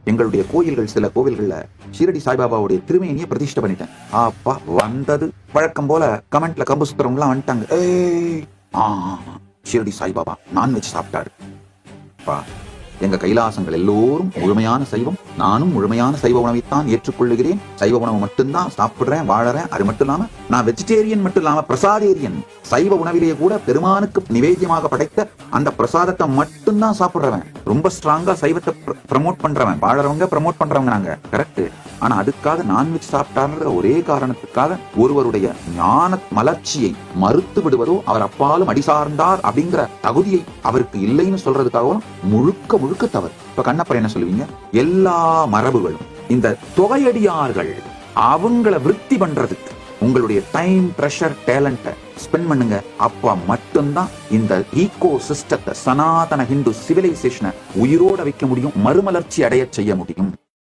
எங்களுடைய கோயில்கள், சில கோவில்கள்ல ஷீரடி சாய்பாபாவுடைய திருமேனியை பிரதிஷ்டை பண்ணிட்டேன். அப்பா வந்தது வழக்கம் போல கமெண்ட்ல கம்பு சுத்துறவங்கலாம் வந்துட்டாங்க. ஷீரடி சாய்பாபா நான்வெஜ் சாப்பிட்டாரு. எங்க கைலாசங்கள் எல்லோரும் முழுமையான சைவம், நானும் முழுமையான சைவ உணவைத்தான் ஏற்றுக்கொள்ளுகிறேன். சைவ உணவு மட்டும்தான் சாப்பிடுறேன், வாழறேன். அது மட்டும் இல்லாம நான் வெஜிடேரியன் மட்டும் இல்லாம பிரசாதேரியன். சைவ உணவிலேயே கூட பெருமானுக்கு நிவேத்தியமாக படைத்த அந்த பிரசாதத்தை மட்டும்தான் சாப்பிடுறவன். ரொம்ப ஸ்ட்ராங்கா சைவத்தை ப்ரமோட் பண்றவன். வாழறவங்க ப்ரமோட் பண்றவங்க நாங்க, கரெக்ட். ஆனா அதுக்காக நான்வெஜ் சாப்பிட்டாருன்ற ஒரே காரணத்துக்காக ஒருவருடைய ஞான மலர்ச்சியை மறுத்து விடுவதோ, அவர் அப்பாலும் அடிசார்ந்தார் அப்படிங்கிற தகுதியை அவருக்கு இல்லைன்னு சொல்றதுக்காகவும் முழுக்க முழுக்க தவறு. இப்ப கண்ணப்பர் என்ன சொல்லுவீங்க? எல்லா மரபுகளும் இந்த தொகையடியார்கள் அவங்கள விருத்தி பண்றதுக்கு உங்களுடைய டைம், ப்ரெஷர், டேலண்ட ஸ்பெண்ட் பண்ணுங்க. அப்ப மட்டும்தான் இந்த ஈகோ சிஸ்டத்தை, சனாதன ஹிந்து சிவிலைசேஷனை உயிரோட வைக்க முடியும், மறுமலர்ச்சி அடைய செய்ய முடியும்.